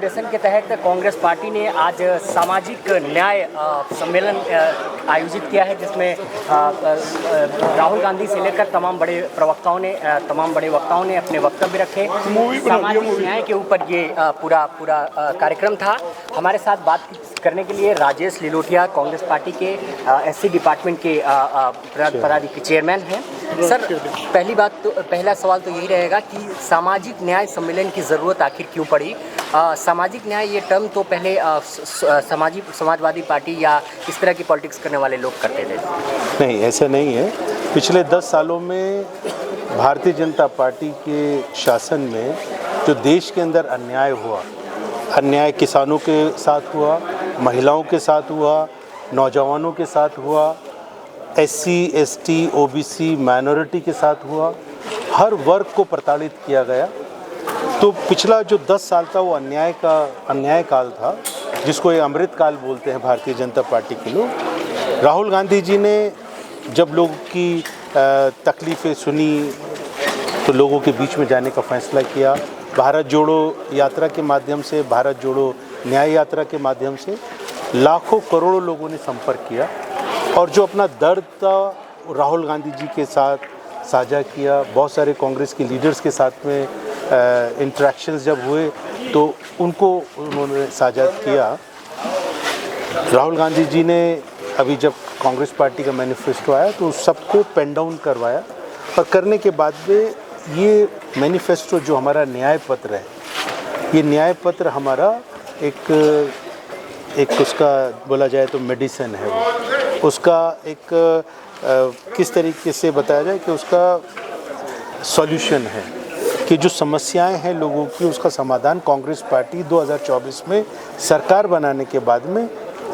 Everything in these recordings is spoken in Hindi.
फाउंडेशन के तहत कांग्रेस पार्टी ने आज सामाजिक न्याय सम्मेलन आयोजित किया है, जिसमें राहुल गांधी से लेकर तमाम बड़े वक्ताओं ने अपने वक्तव्य रखे। सामाजिक न्याय के ऊपर ये पूरा कार्यक्रम था। हमारे साथ बात करने के लिए राजेश लिलोटिया कांग्रेस पार्टी के एससी डिपार्टमेंट के पदाधिकारी चेयरमैन हैं। सर, पहला सवाल तो यही रहेगा कि सामाजिक न्याय सम्मेलन की ज़रूरत आखिर क्यों पड़ी? सामाजिक न्याय ये टर्म तो पहले समाजवादी पार्टी या इस तरह की पॉलिटिक्स करने वाले लोग करते थे। नहीं, ऐसा नहीं है। पिछले 10 सालों में भारतीय जनता पार्टी के शासन में जो देश के अंदर अन्याय किसानों के साथ हुआ, महिलाओं के साथ हुआ, नौजवानों के साथ हुआ, SC, ST, OBC माइनॉरिटी के साथ हुआ, हर वर्ग को प्रताड़ित किया गया। तो पिछला जो 10 साल था वो अन्याय काल था, जिसको ये अमृत काल बोलते हैं भारतीय जनता पार्टी के लोग। राहुल गांधी जी ने जब लोगों की तकलीफ़ें सुनी तो लोगों के बीच में जाने का फैसला किया। भारत जोड़ो यात्रा के माध्यम से, भारत जोड़ो न्याय यात्रा के माध्यम से लाखों करोड़ों लोगों ने संपर्क किया और जो अपना दर्द था राहुल गांधी जी के साथ साझा किया। बहुत सारे कांग्रेस के लीडर्स के साथ में इंटरेक्शंस जब हुए तो उन्होंने साझा किया। राहुल गांधी जी ने अभी जब कांग्रेस पार्टी का मैनिफेस्टो आया तो सबको पेन डाउन करवाया और करने के बाद में ये मैनिफेस्टो जो हमारा न्याय पत्र है, ये न्याय पत्र हमारा एक उसका बोला जाए तो मेडिसिन है। वो उसका एक किस तरीके से बताया जाए कि उसका सॉल्यूशन है कि जो समस्याएं हैं लोगों की, उसका समाधान कांग्रेस पार्टी 2024 में सरकार बनाने के बाद में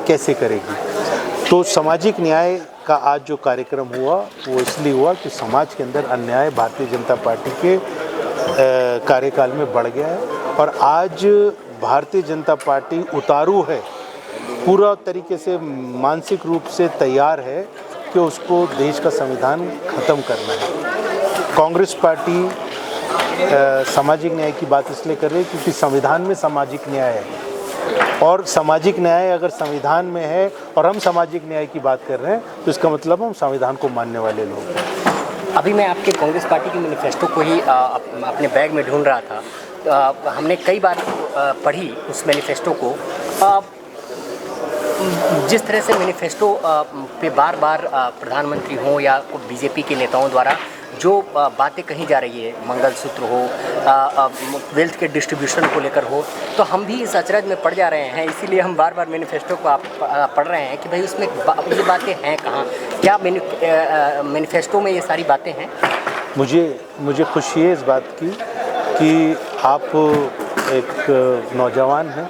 कैसे करेगी। तो सामाजिक न्याय का आज जो कार्यक्रम हुआ वो इसलिए हुआ कि समाज के अंदर अन्याय भारतीय जनता पार्टी के कार्यकाल में बढ़ गया है और आज भारतीय जनता पार्टी उतारू है, पूरा तरीके से मानसिक रूप से तैयार है कि उसको देश का संविधान ख़त्म करना है। कांग्रेस पार्टी सामाजिक न्याय की बात इसलिए कर रही है क्योंकि संविधान में सामाजिक न्याय है और सामाजिक न्याय अगर संविधान में है और हम सामाजिक न्याय की बात कर रहे हैं तो इसका मतलब हम संविधान को मानने वाले लोग हैं। अभी मैं आपके कांग्रेस पार्टी के मैनिफेस्टो को ही अपने बैग में ढूंढ रहा था। हमने कई बार पढ़ी उस मैनिफेस्टो को। जिस तरह से मैनिफेस्टो पे बार प्रधानमंत्री हो या बीजेपी के नेताओं द्वारा जो बातें कही जा रही है, मंगलसूत्र हो, वेल्थ के डिस्ट्रीब्यूशन को लेकर हो, तो हम भी इस अचरज में पड़ जा रहे हैं। इसीलिए हम बार मैनिफेस्टो को पढ़ रहे हैं कि भाई उसमें ये बातें हैं कहाँ, क्या मैनिफेस्टो में ये सारी बातें हैं। मुझे खुशी है इस बात की कि आप एक नौजवान हैं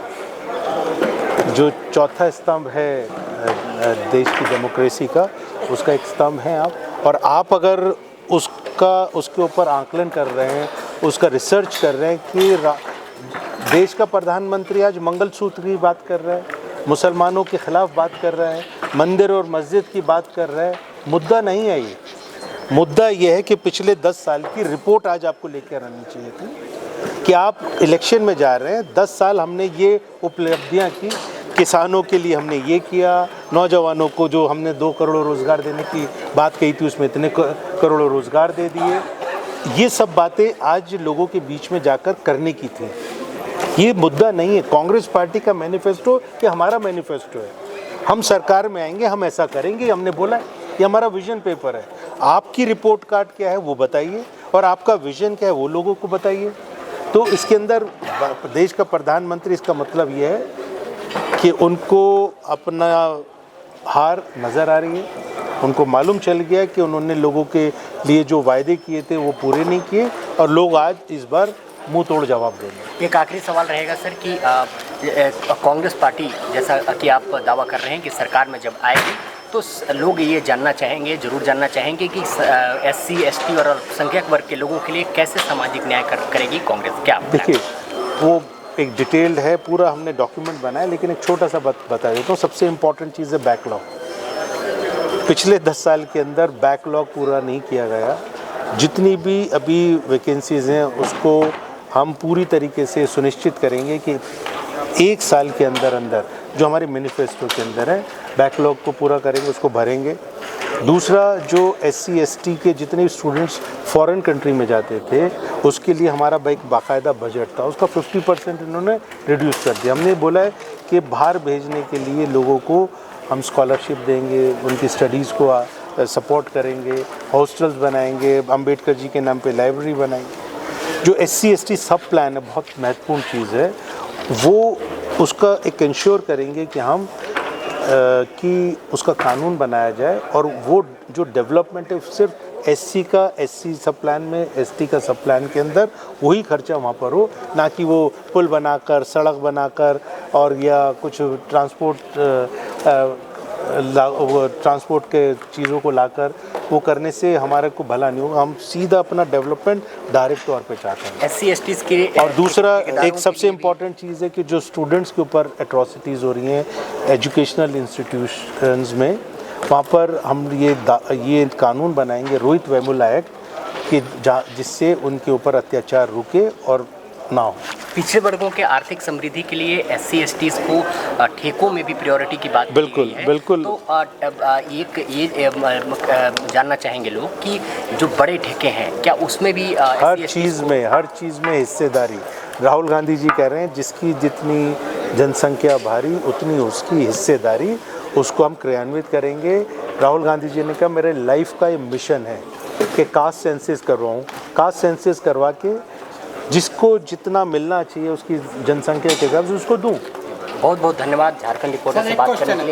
जो चौथा स्तंभ है देश की डेमोक्रेसी का, उसका एक स्तंभ है आप। और आप अगर उसके ऊपर आकलन कर रहे हैं, उसका रिसर्च कर रहे हैं कि देश का प्रधानमंत्री आज मंगलसूत्र की बात कर रहा है, मुसलमानों के ख़िलाफ़ बात कर रहा है, मंदिर और मस्जिद की बात कर रहा है। मुद्दा नहीं है ये। मुद्दा ये है कि पिछले 10 साल की रिपोर्ट आज आपको लेकर आनी चाहिए थी कि आप इलेक्शन में जा रहे हैं। 10 साल हमने ये उपलब्धियाँ की, किसानों के लिए हमने ये किया, नौजवानों को जो हमने 2 करोड़ रोज़गार देने की बात कही थी उसमें इतने करोड़ रोज़गार दे दिए। ये सब बातें आज लोगों के बीच में जाकर करने की थी। ये मुद्दा नहीं है कांग्रेस पार्टी का मैनिफेस्टो कि हमारा मैनिफेस्टो है, हम सरकार में आएंगे, हम ऐसा करेंगे, हमने बोला ये हमारा विजन पेपर है। आपकी रिपोर्ट कार्ड क्या है वो बताइए और आपका विजन क्या है वो लोगों को बताइए। तो इसके अंदर देश का प्रधानमंत्री, इसका मतलब ये है कि उनको अपना हार नज़र आ रही है, उनको मालूम चल गया कि उन्होंने लोगों के लिए जो वायदे किए थे वो पूरे नहीं किए और लोग आज इस बार मुंह तोड़ जवाब देंगे। एक आखिरी सवाल रहेगा सर कि कांग्रेस पार्टी, जैसा कि आप दावा कर रहे हैं कि सरकार में जब आएगी तो लोग ये ज़रूर जानना चाहेंगे कि SC, ST और अल्पसंख्यक वर्ग के लोगों के लिए कैसे सामाजिक न्याय करेगी कांग्रेस। क्या देखिए, वो एक डिटेल्ड है, पूरा हमने डॉक्यूमेंट बनाया, लेकिन एक छोटा सा बता देता हूँ। सबसे इम्पॉर्टेंट चीज़ है बैकलॉग। पिछले 10 साल के अंदर बैकलॉग पूरा नहीं किया गया। जितनी भी अभी वैकेंसीज़ हैं उसको हम पूरी तरीके से सुनिश्चित करेंगे कि 1 साल के अंदर अंदर जो हमारे मैनिफेस्टो के अंदर है, बैकलॉग को पूरा करेंगे, उसको भरेंगे। दूसरा, जो SC ST के जितने स्टूडेंट्स फॉरेन कंट्री में जाते थे, उसके लिए हमारा एक बाकायदा बजट था, उसका 50% इन्होंने रिड्यूस कर दिया। हमने बोला है कि बाहर भेजने के लिए लोगों को हम स्कॉलरशिप देंगे, उनकी स्टडीज़ को सपोर्ट करेंगे, हॉस्टल्स बनाएंगे, अंबेडकर जी के नाम पे लाइब्रेरी बनाएंगे। जो SC ST सब प्लान है, बहुत महत्वपूर्ण चीज़ है, वो उसका एक इंश्योर करेंगे कि हम कि उसका कानून बनाया जाए, और वो जो डेवलपमेंट है सिर्फ SC सब प्लान में, ST का सब प्लान के अंदर वही खर्चा वहाँ पर हो, ना कि वो पुल बनाकर, सड़क बनाकर और या कुछ ट्रांसपोर्ट के चीज़ों को लाकर वो करने से हमारे को भला नहीं होगा। हम सीधा अपना डेवलपमेंट डायरेक्ट तौर पे चाहते हैं। SC STs के और दूसरा एक सबसे इम्पॉर्टेंट चीज़ है कि जो स्टूडेंट्स के ऊपर एट्रॉसिटीज़ हो रही हैं एजुकेशनल इंस्टीट्यूशंस में, वहाँ पर हम ये कानून बनाएंगे, रोहित वेमुला एक्ट, कि जिससे उनके ऊपर अत्याचार रुके और ना हो। पिछड़े वर्गों के आर्थिक समृद्धि के लिए SC STs को ठेकों में भी प्रायोरिटी की बात बिल्कुल की गई है। बिल्कुल। तो ये जानना चाहेंगे लोग कि जो बड़े ठेके हैं, क्या उसमें भी हर चीज़ में हिस्सेदारी, राहुल गांधी जी कह रहे हैं जिसकी जितनी जनसंख्या भारी उतनी उसकी हिस्सेदारी, उसको हम क्रियान्वित करेंगे। राहुल गांधी जी ने कहा मेरे लाइफ का ये मिशन है कि कास्ट सेंसस करवाऊँ, कास्ट सेंसस करवा के जिसको जितना मिलना चाहिए उसकी जनसंख्या के हिसाब से उसको दूँ। बहुत बहुत धन्यवाद झारखंड रिपोर्टर से बात करने के लिए।